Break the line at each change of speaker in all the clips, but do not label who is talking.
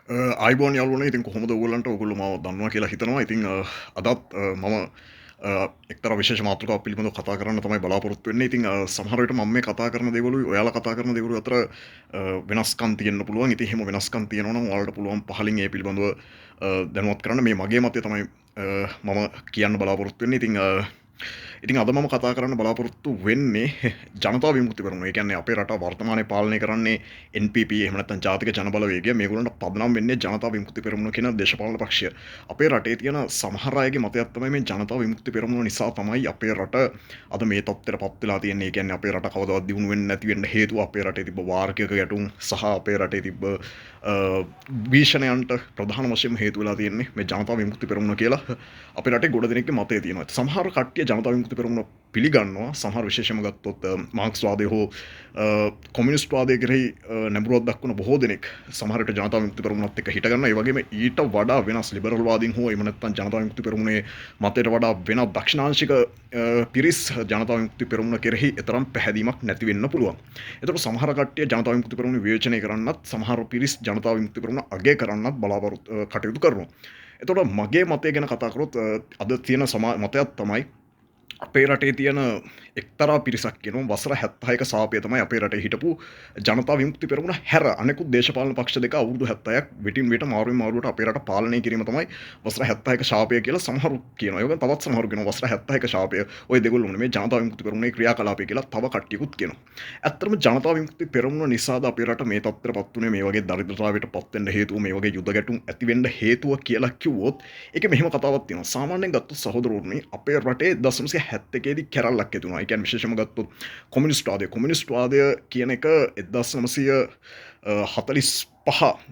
අයිබෝන් යාළුවනේ ඉතින් කොහොමද ඔයගොල්ලන්ට ඔයගොල්ලෝ මාව දන්නවා කියලා හිතනවා. ඉතින් අදත් මම එක්තරා විශේෂ මාතෘකාවක් පිළිබඳව කතා කරන්න තමයි බලාපොරොත්තු වෙන්නේ. ඉතින් සමහර විට මම මේ කතා කරන දේවලුයි ඔයාලා කතා කරන දේවලුයි අතර වෙනස්කම් තියෙන්න පුළුවන්. ඉතින් එහෙම වෙනස්කම් තියෙනවා නම් ඔයාලට පුළුවන් පහලින් ඒ පිළිබඳව දැනුවත් කරන්න. මේ මගේ මතය තමයි මම කියන්න බලාපොරොත්තු වෙන්නේ. ඉතින් අද මම කතා කරන්න බලාපොරොත්තු වෙන්නේ ජනතා විමුක්ති පෙරමුණ. ඒ කියන්නේ අපේ රට වර්තමානයේ පාලනය කරන්නේ NPP එහෙම නැත්නම් ජාතික ජනබලවේගය. මේගොල්ලන්ට පදනම් වෙන්නේ ජනතා විමුක්ති පෙරමුණ කියන දේශපාලන පක්ෂය. අපේ රටේ තියෙන සමහර අයගේ මතයක් තමයි මේ ජනතා විමුක්ති පෙරමුණ නිසා තමයි අපේ රට අද මේ තත්ත්වයට පත් වෙලා තියෙන්නේ. ඒ කියන්නේ අපේ රට කවදාවත් දියුණු වෙන්නේ නැති වෙන්න හේතුව අපේ රටේ තිබ්බ වාර්ගික ගැටුම් සහ අපේ රටේ තිබ්බ භීෂණයන්ට ප්‍රධාන වශයෙන් හේතු වෙලා තියෙන්නේ මේ ජනතා විමුක්ති පෙරමුණ කියලා අපේ රටේ ගොඩ දෙනෙක්ගේ මතය තියෙනවා. සමහර කට්ටිය ජනතා විමුක්ති පෙරමුණ පිළිගන්නවා. සමහර විශේෂම ගත්තොත් මාක්ස්වාදය හෝ කොමියුනිස්ට්වාදය කෙරෙහි නැඹුරුවක් දක්වන බොහෝ දෙනෙක් සමහර විට ජනතා විමුක්ති පෙරමුණත් එක්ක හිට ගන්නවා. ඒ වගේම ඊට වඩා වෙනස් ලිබරල් වාදීන් හෝ එහෙම නැත්නම් ජනතා විමුක්ති පෙරමුණේ මතයට වඩා වෙනත් දක්ෂිණාංශික පිරිස් ජනතා විමුක්ති පෙරමුණ කෙරෙහි එතරම් පැහැදීමක් නැති වෙන්න පුළුවන්. එතකොට සමහර කට්ටිය ජනතා විමුක්ති පෙරමුණ විවේචනය කරන්නත් සමහර පිරිස් ජනතා විමුක්ති පෙරමුණ අගය කරන්නත් බලාපොරොත්තු කටයුතු කරනවා. එතකොට මගේ මතය ගැන කතා කරොත් අද තියෙන මතයක් තමයි අපේ රටේ තියෙන එක්තරා පිරිසක් කියනවා වසර 76ක සාපය තමයි අපේ රටේ හිටපු ජනතා විමුක්ති පෙරමුණ හැර අනෙකුත් දේශපාලන පක්ෂ දෙක අවුරුදු 70ක් විටින් විට මාරුවෙන් මාරුවට අපේ රට පාලනය කිරීම තමයි වසර 76ක ශාපය කියලා සමහරු කියනවා. ඒ වගේම තවත් සමහරු කියනවා වසර 76ක ශාපය ඔය දෙගොල්ලෝ මේ ජනතා විමුක්ති පෙරමුණේ ක්‍රියාකලාපය කියලා තව කට්ටියකුත් කියනවා. ඇත්තටම ජනතා විමුක්ති පෙරමුණ නිසාද අපේ රට මේ තත්ත්වයටපත් උනේ මේ වගේ දරිද්‍රතාවයට පත් වෙන්න හේතුව මේ වගේ යුද ගැටුම් ඇති වෙන්න හේතුව කියලා කිව්වොත් ඒකේ මෙහෙම කතාවක් තියෙනවා. සාමාන්‍යයෙන් ගත්තොත් සහෝදරවරුනි අපේ රටේ 1971 දී කැරල්ලක් ඇති වුණා. ඒ කියන්නේ විශේෂම ගත්තොත් කොමියුනිස්ට්වාදය කියන එක 1945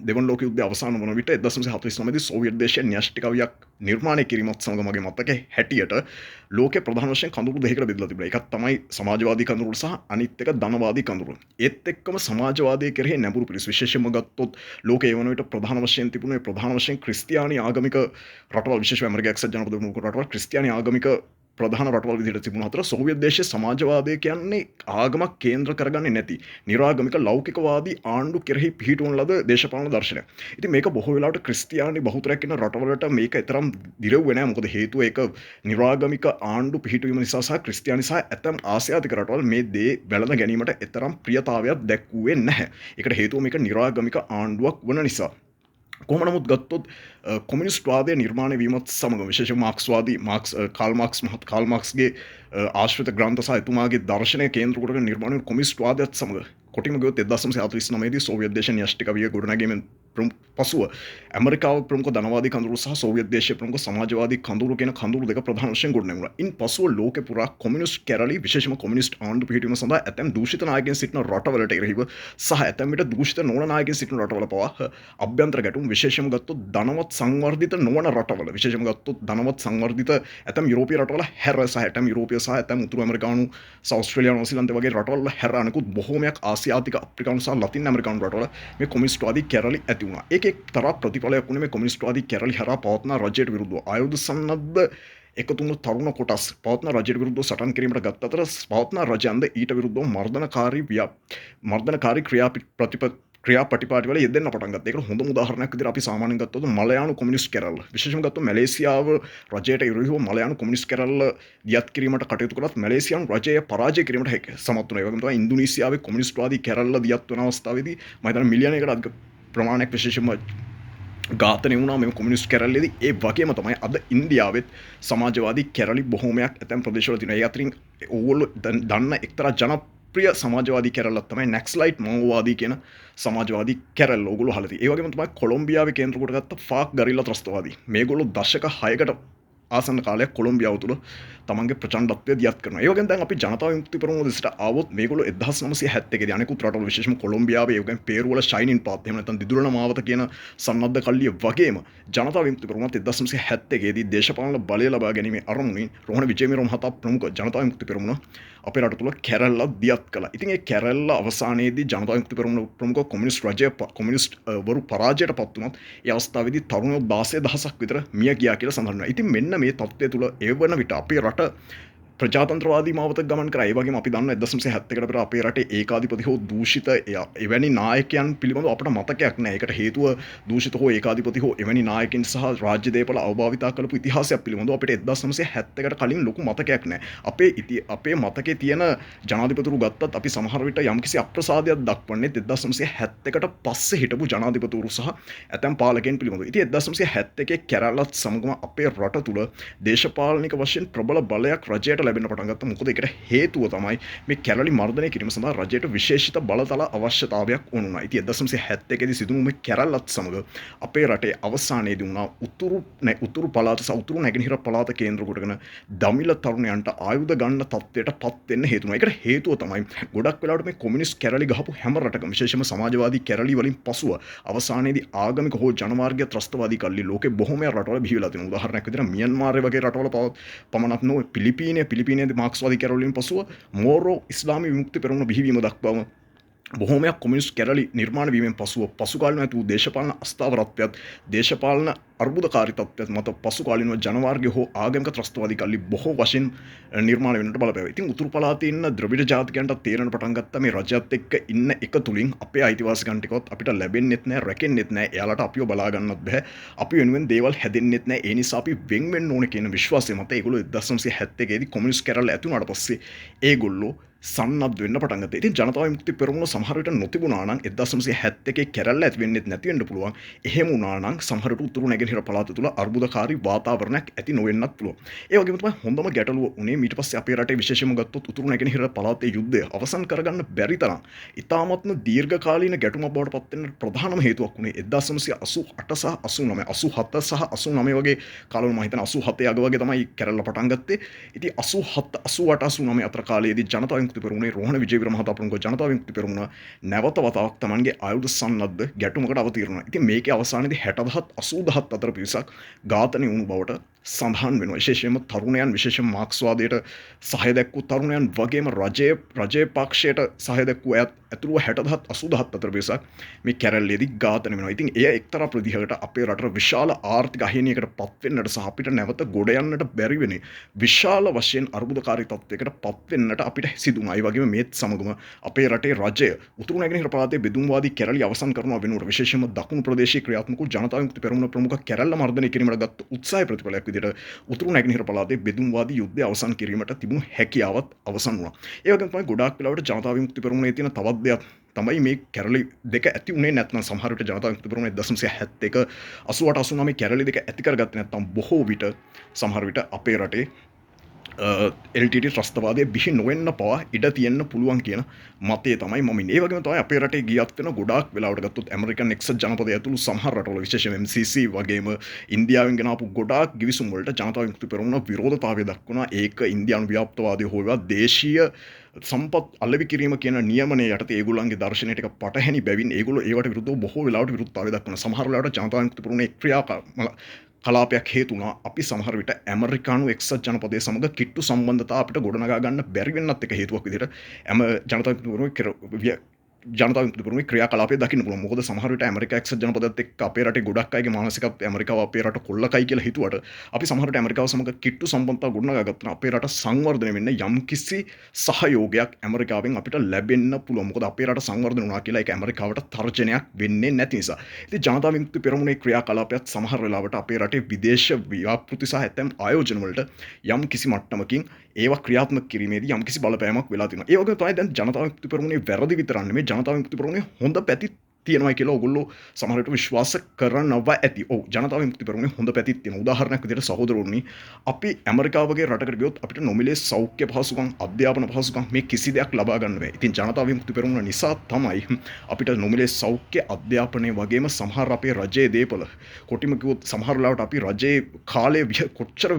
දෙවන ලෝක යුද්ධය අවසන් වන විට 1949 දී සෝවියට් දේශීය න්‍යෂ්ටිකවියක් නිර්මාණය කිරීමත් සමග මගේ මතකයේ හැටියට ලෝකේ ප්‍රධාන වශයෙන් කඳුළු දෙකකට බෙදලා තිබුණා. එකක් තමයි සමාජවාදී කඳුළු සහ අනිත් එක ධනවාදී කඳුළු. ඒත් එක්කම සමාජවාදයේ කෙරෙහි නැඹුරු පිරිස් විශේෂයෙන්ම ගත්තොත් ලෝකයේ වන විට ප්‍රධාන වශයෙන් තිබුණේ ප්‍රධාන වශයෙන් ක්‍රිස්තියානි ආගමික රටවල් විශේෂයෙන් ඇමරිකා එක්සත් ජනපද රටවල් ක්‍රිස්තියානි ආගමික ප්‍රධාන රටවල් විදිහට තිබුණ අතර සෝවියට් දේශයේ සමාජවාදය කියන්නේ ආගමක් කේන්ද්‍ර කරගන්නේ නැති නිරාගමික ලෞකිකවාදී ආණ්ඩු කෙරෙහි පිහිටුවන ලද දේශපාලන දර්ශනයක්. ඉතින් මේක බොහෝ වෙලාවට ක්‍රිස්තියානි බහුතරයක් ඉන්න රටවලට මේක තරම් දිරෙව්වේ නැහැ. මොකද හේතුව ඒක නිරාගමික ආණ්ඩු පිහිටුවීම නිසා සහ ක්‍රිස්තියානි සහ ඇතම් ආසියාතික රටවල් මේ දේ වැළඳ ගැනීමට තරම් ප්‍රියතාවයක් දැක්වුවේ නැහැ. ඒකට හේතුව මේක නිරාගමික ආණ්ඩුවක් වන නිසා. කොහොම නමුත් ගත්තොත් කොමියුනිස්ට්වාදය නිර්මාණය වීමත් සමග විශේෂයෙන් මාක්ස්වාදී කාල් මාක්ස්ගේ ආශ්‍රිත ග්‍රන්ථ සහ එතුමාගේ දර්ශනය කේන්ද්‍ර කොටගෙන නිර්මාණය වූ කොමියුනිස්ට්වාදයත් සමග කොටිම ගියොත් 1949 දී සෝවියට් දේශීය න්‍යෂ්ටිකවිය ගොඩනැගීමෙන් පසුව ඇමරිකාව ප්‍රමුඛ ධනවාදී කඳුළු සහ සෝවියට් දේශීය ප්‍රමුඛ සමාජවාදී කඳුළු කියන කඳුළු දෙක ප්‍රධාන වශයෙන් ගොඩනැගුණා. ඉන් පසුව ලෝකේ පුරා කොමියුනිස්ට් කැරලි විශේෂම කොමියුනිස්ට් ආණ්ඩු පිහිටීම සඳහා ඇතැම් දූෂිත නායකයන් සිටින රටවලට එරෙහිව සහ ඇතැම් විට දූෂිත නොවන නායකයන් සිටින රටවල පවා අභ්‍යන්තර ගැටුම් විශේෂම ගත්තොත් ධනවත් සංවර්ධිත නොවන රටවල විශේෂම ගත්තොත් ධනවත් සංවර්ධිත ඇතැම් යුරෝපීය රටවල හැර සහ ඇතැම් යුරෝපීය සහ ඇතැම් උතුරු ඇමරිකානු සහ ඕස්ට්‍රේලියානු නිව්සීලන්ත වගේ රටවල හැර අනෙකුත් බොහෝමයක් ආසියාතික අප්‍රිකානු සහ ලතින් ඇමරිකානු රටවල මේ කොමියුනිස්ට්වාදී කැරලි ඇති වුණා. ඒක එක්තරා ප්‍රතිඵලයක් වුණේ මේ කොමියුනිස්ට්වාදී කැරලි හරහා පවත්න රජයට විරුද්ධව ආයුධ සන්නද්ධ එකතුණු තරුණ කොටස් පවත්න රජයට විරුද්ධව සටන් කිරීමට ගත් අතර පවත්න රජයන්ද ඊට විරුද්ධව මර්ධනකාරී ක්‍රියාපටිපාටිවල යෙදෙන්න පටන් ගත්තා. ඒකට හොඳම උදාහරණයක් විදිහට අපි සාමාන්‍යයෙන් ගත්තොත් මලයානු කොමියුනිස්ට් කැරල්ල. විශේෂයෙන්ම ගත්තොත් මැලේසියාව රජයට විරුද්ධව මලයානු කොමියුනිස්ට් කැරල්ල දියත් කිරීමට කටයුතු කළත් මැලේසියානු රජය පරාජය කිරීමට සමත් වුණා. ඒ වගේම තමයි ඉන්දුනීසියාවේ කොමියුනිස්ට්වාදී කැරල්ල දියත් වන අවස්ථාවේදී මම හිතන්නේ මිලියනයකට අධික ප්‍රමාණයක් විශේෂයෙන්ම ඝාතනය වුණා මේ කොමියුනිස්ට් කැරල්ලේදී. ඒ වගේම තමයි අද ඉන්දියාවෙත් සමාජවාදී කැරලි බොහෝමයක් ඇතැම් ප්‍රදේශවල තියෙනවා. ඒ අතරින් ඕගොල්ලෝ දන්න එක්තරා ජනප්‍රිය සමාජවාදී කැරල්ලක් තමයි නැක්ස්ලයිට් මාओवादी කියන සමාජවාදී කැරල්ල. ඕගොල්ලෝ අහලා තියෙයි. ඒ වගේම තමයි කොලොම්බියාවේ කේන්ද්‍ර කොටගත්ත ෆාක් ගරිල්ලා ත්‍රස්තවාදී. මේගොල්ලෝ දශක 6කට ආසන්න කාලයක් කොලොම්බියාව තුළ තමන්ගේ ප්‍රචණ්ඩත්වය දියත් කරනවා. ඒ වගේම දැන් අපි ජනතා විමුක්ති පෙරමුණ දෙසට ආවොත් මේගොල්ලෝ 1971 දී අනෙකුත් රටවල විශේෂම කොලොම්බියාවේ ඒ වගේම පේරු වල ෂයිනින් පාත් එහෙම නැත්නම් දිදුලන මාවත කියන සන්නද්ධ කල්ලිය වගේම ජනතා විමුක්ති පෙරමුණත් 1971 දී දේශපාලන බලය ලබා ගැනීමේ අරමුණින් රෝහණ විජේවීර මහතා ප්‍රමුඛ ජනතා විමුක්ති පෙරමුණ අපේ රට තුළ කැරල්ලක් දියත් කළා. ඉතින් ඒ කැරල්ල අවසානයේදී ජනතා විමුක්ති පෙරමුණ ප්‍රමුඛ කොමියුනිස්ට් රජය කොමියුනිස්ට් වරු පරාජයට පත් වුණත් ඒ අවස්ථාවේදී තරුණයෝ 16000ක් විතර මිය ගියා කියලා සඳහන් වෙනවා. ඉතින් මෙන්න මේ තත්ත්වය තුළ ඒ වන විට අපේ රට ප්‍රජාතන්ත්‍රවාදී මාවතක් ගමන් කරා. ඒ වගේම අපි දන්නවා 1970කට පෙර අපේ රටේ ඒකාධිපති හෝ දූෂිත එවැනි නායකයන් පිළිබඳව අපට මතකයක් නැහැ. ඒකට හේතුව දූෂිත හෝ ඒකාධිපති හෝ එවැනි නායකින් සහ රාජ්‍ය දේපල අවභාවිතා කරපු ඉතිහාසයක් පිළිබඳව අපිට 1970කට කලින් ලොකු මතකයක් නැහැ. අපේ මතකේ තියෙන ජනාධිපතිවරු ගත්තත් අපි සමහර විට යම්කිසි අප්‍රසාදයක් දක්වන්නේ 1971කට පස්සේ හිටපු ජනාධිපතිවරු සහ ඇතැම් පාලකයන් පිළිබඳව. ඉතින් 1971 කැරැල්ලත් සමගම අපේ රට තුල දේශපාලනික වශයෙන් ප්‍රබල බලයක් රජයට ලැබෙන පටන් ගත්තා. මොකද ඒකට හේතුව තමයි මේ කැරලි මර්ධනය කිරීම සඳහා රජයට විශේෂිත බලතල අවශ්‍යතාවයක් වුණා. ඉතින් 1971 දී සිදු වුණු මේ කැරල්ලත් සමග අපේ රටේ අවසානයේදී වුණා උතුරු පළාත සහ උතුරු නැගෙනහිර පළාත කේන්ද්‍ර කොටගෙන දමිළ තරුණයන්ට ආයුධ ගන්න තත්ත්වයට පත් වෙන්න හේතු වුණා. ඒකට හේතුව තමයි ගොඩක් වෙලාවට මේ කොමියුනිස්ට් කැරලි ගහපු හැම රටකම විශේෂයෙන්ම සමාජවාදී කැරලි වලින් පසුව අවසානයේදී ආගමික හෝ ජනමාර්ගීය ත්‍රස්තවාදී කල්ලි ලෝකේ බොහෝමයක් රටවල බිහි වෙලා තියෙනවා. උදාහරණයක් විදිහට මියන්මාර් වගේ රටවල පමණක් නොවේ පිලිපීනයේදී මාක්ස්වාදී කැරලින් පසුව මෝරෝ ඉස්ලාමී විමුක්ති පෙරමුණ බිහිවීම දක්වාම බොහෝමයක් කොමියුනිස්ට් කැරලි නිර්මාණ වීමෙන් පසුව පසුකාලීනව ඇති වූ දේශපාලන අස්ථාවරත්වයත් දේශපාලන අර්බුදකාරී තත්ත්වයත් මත පසුකාලීනව ජනවාර්ගය හෝ ආගමික ත්‍රස්තවාදී කල්ලි බොහෝ වශයෙන් නිර්මාණය වෙන්නට බලපෑවා. ඉතින් උතුරු පළාතේ ඉන්න ද්‍රවිඩ ජාතිකයන්ට තේරෙන පටන් ගත්තා මේ රජයත් එක්ක ඉන්න එක තුලින් අපේ අයිතිවාසිකම් ටිකවත් අපිට ලැබෙන්නෙත් නැහැ, රැකෙන්නෙත් නැහැ. එයාලට අපිව බලා ගන්නත් බෑ. අපි වෙනුවෙන් දේවල් හැදෙන්නෙත් නැහැ. ඒ නිසා අපි වෙන් වෙන්න ඕනේ කියන විශ්වාසය මත ඒගොල්ලෝ 1971 දී කොමියුනිස්ට් කැරල්ල ඇති වුණාට පස්සේ ඒගොල්ලෝ සන්නද්ධ වෙන්න පටන් ගත්තා. ඉතින් ජනතා විමුක්ති පෙරමුණ සමහර විට නොතිබුණා නම් 1971 කැරල්ල ඇති වෙන්නෙත් නැති වෙන්න පුළුවන්. එහෙම වුණා නම් සමහර විට උතුරු නැගෙනහිර පළාත තුල අර්බුදකාරී වාතාවරණයක් ඇති නොවෙන්නත් පුළුවන්. ඒ වගේම තමයි හොඳම ගැටලුව උනේ ඊට පස්සේ අපේ රටේ විශේෂයෙන්ම ගත්තොත් උතුරු නැගෙනහිර පළාතේ යුද්ධය අවසන් කරගන්න බැරි තරම් ඉතාමත්ම දීර්ඝකාලීන ගැටුමක් බවට පත් වෙන්න ප්‍රධානම හේතුවක් උනේ 1988 සහ 89 87 සහ 89 වගේ කාලවල මම හිතන 87 අග වගේ තමයි කැරල්ල පටන් ගත්තේ. ඉතින් 87 88 89 අතර කාලයේදී ජනතා විමුක්ති පෙරමුණේ රෝහණ විජේවීර මහතා ප්‍රමුඛ ජනතා විමුක්ති පෙරමුණ නැවත වතාවක් තමන්ගේ ආයුධ සන්නද්ධ ගැටුමකට අවතීර්ණ වුණා. ඉතින් මේකේ අවසානයේදී 60,000 80000 අතර පිරිසක් ඝාතනය වුණු බවට සඳහන් වෙනවා. විශේෂයෙන්ම තරුණයන් විශේෂයෙන් මාක්ස්වාදයට සහාය දැක්වූ තරුණයන් වගේම රජයේ පක්ෂයට සහාය දැක්වූ අයත් ඇතුළුව 60,000 80000 අතර පිරිසක් මේ කැරැල්ලේදී ඝාතනය වෙනවා. ඉතින් එය එක්තරා ප්‍රතිහකට අපේ රටට විශාල ආර්ථික අහිමියකට පත් වෙන්නට සහ අපිට නැවත ගොඩ යන්නට බැරි වෙන්නේ විශාල වශයෙන් අර්බුදකාරී තත්ත්වයකට පත් වෙන්නට අපිට සිදු වුණා. ඒ වගේම මේත් සමගම අපේ රටේ රජය උතුරු නැගෙනහිර පළාතේ බෙදුම්වාදී කැරැලි අවසන් කරනවා වෙනුවට විශේෂයෙන්ම දකුණු ප්‍රදේශයේ ක්‍රියාත්මක වූ ජනතා විමුක්ති පෙරමුණ ප්‍රමුඛ කැරැල්ල මර්ධනය කිරීමට ගත් උත්සාහයේ ප්‍රතිඵලයක් විදිහට උතුරු නැගෙනහිර පළාතේ බෙදුම්වාදී යුද්ධය අවසන් කිරීමට තිබුණු හැකියාවත් අවසන් වුණා. ඒ වගේම තමයි ගොඩාක් වෙලාවට ජනතා විමුක්ති පෙරමුණේ තියෙන තවත් දෙයක් තමයි මේ කැරලි දෙක ඇති උනේ නැත්නම් සමහර විට ජනතා විමුක්ති පෙරමුණ 1971 88 89 කැරලි දෙක ඇති කරගත්තේ නැත්නම් බොහෝ විට සමහර විට අපේ රටේ LTT ත්‍රස්තවාදයේ බිහි නොවෙන්න පවා ඉඩ තියෙන්න පුළුවන් කියන මතය තමයි මම ඉන්නේ. ඒ වගේම තමයි අපේ රටේ ගියත් වෙන ගොඩාක් වෙලාවට ගත්තොත් ඇමරිකන් එක්සත් ජනපදය ඇතුළු සමහර රටවල විශේෂයෙන් MCC වගේම ඉන්දියාවෙන් ගෙන ආපු ගොඩාක් ගිවිසුම් වලට ජනතා විමුක්ති පෙරමුණ විරෝධතාවය දක්වනවා. ඒක ඉන්දියානු ව්‍යාප්තවාදී හොයවා දේශීය සම්පත් අලෙවි කිරීම කියන නියමනය යටතේ ඒගොල්ලන්ගේ දර්ශනයට එක පටහැනි බැවින් ඒගොල්ලෝ ඒවට විරුද්ධව බොහෝ වෙලාවට විරුද්ධතාවය දක්වනවා. සමහර වෙලාවට ජනතා විමුක්ති පෙරමුණේ කලාපයක් හේතු වුණා අපි සමහර විට ඇමරිකානු එක්සත් ජනපදයේ සමග කිට්ටු සම්බන්ධතා අපිට ගොඩනගා ගන්න බැරි වෙන්නත් එක හේතුවක් විදිහට ජනතා විමුක්ති පෙරමුණේ ක්‍රියාකලාපය දකින්න පුළුවන්. මොකද සමහර විට ඇමරිකා එක්සත් ජනපදයත් එක්ක අපේ රටේ ගොඩක් අයගේ මානසිකත්වය ඇමරිකාව අපේ රට කොල්ලකයි කියලා හිතුවට අපි සමහර විට ඇමරිකාව සමග කිට්ටු සම්බන්ධතා ගොඩනගා ගත්තා. අපේ රට සංවර්ධනය වෙන්න යම්කිසි සහයෝගයක් ඇමරිකාවෙන් අපිට ලැබෙන්න පුළුවන්. මොකද අපේ රට සංවර්ධනය වුණා කියලා ඒක ඇමරිකාවට තර්ජනයක් වෙන්නේ නැති නිසා. ඉතින් ජනතා විමුක්ති පෙරමුණේ ක්‍රියාකලාපයත් සමහර වෙලාවට අපේ රටේ විදේශ ව්‍යාපෘති සහ ඇතැම් ආයෝජන වලට යම්කිසි මට්ටමකින් ඒවා ක්‍රියාත්මක කිරීමේදී යම්කිසි බලපෑමක් වෙලා තියෙනවා. ඒ වගේම තමයි දැන් ජනතා විමුක්ති පෙරමුණේ වැරදි විතරක් නෙමෙයි ජනතා විමුක්ති පෙරමුණේ හොඳ පැති තියෙනවා කියලා ඔයගොල්ලෝ සමහර විට විශ්වාස කරනවා ඇති. ඔව් ජනතා විමුක්ති පෙරමුණේ හොඳ පැතිත් තියෙනවා. උදාහරණයක් විදිහට සහෝදරවරුනි අපි ඇමරිකාව වගේ රටකට ගියොත් අපිට නොමිලේ සෞඛ්‍ය පහසුකම්, අධ්‍යාපන පහසුකම් මේ කිසි දෙයක් ලබා ගන්න බෑ. ඉතින් ජනතා විමුක්ති පෙරමුණ නිසා තමයි අපිට නොමිලේ සෞඛ්‍ය, අධ්‍යාපනය වගේම සමහර අපේ රජයේ දේපල කොටිම කිව්වොත් සමහර වෙලාවට අපි රජයේ කාලය කොච්චර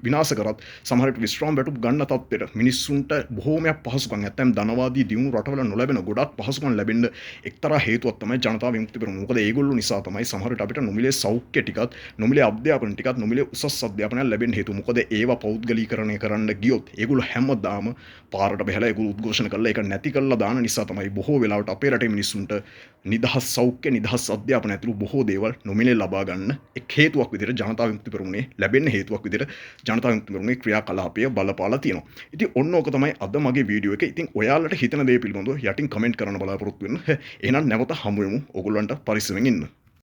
විනාශ කරත් සමහර විට විශ්‍රාම වැටුප් ගන්න තත්ත්වයට මිනිස්සුන්ට බොහෝමයක් පහසුකම් නැත්නම් ධනවාදී දියුණු රටවල නොලැබෙන ගොඩක් පහසුකම් ලැබෙන්න එක්තරා හේතුවක් තමයි ජනතා විමුක්ති පෙරමුණ. මොකද ඒගොල්ලෝ නිසා තමයි සමහරවිට අපිට නොමිලේ සෞඛ්‍ය ටිකත්, නොමිලේ අධ්‍යාපන ටිකත්, නොමිලේ උසස් අධ්‍යාපනයක් ලැබෙන්න හේතුව. මොකද ඒවා පෞද්ගලීකරණය කරන්න ගියොත් ඒගොල්ලෝ හැමදාම පාරට බහලා ඒගොල්ලෝ උද්ඝෝෂණ කරලා ඒක නැති කරලා දාන නිසා තමයි බොහෝ වෙලාවට අපේ රටේ මිනිස්සුන්ට නිදහස් සෞඛ්‍ය, නිදහස් අධ්‍යාපන ඇතුළු බොහෝ දේවල් නොමිලේ ලබා ගන්න එක් හේතුවක් විදිහට ජනතා විමුක්ති පෙරමුණේ ලැබෙන්න හේතුවක් විදිහට ජනතා විමුක්ති පෙරමුණේ ක්‍රියාකලාපය බලපාලා තියෙනවා. ඉතින් ඔන්න ඕක තමයි අද මගේ වීඩියෝ එක. ඉතින් ඔයාලට හිතන දේ පිළිබඳව යටින් කමෙන්ට් කරන්න බලාපොරොත්තු වෙන්න. එහෙනම් නැවත හමු වෙමු. ඔයගොල්ලන්ට පරිස්සමෙන් ඉන්න.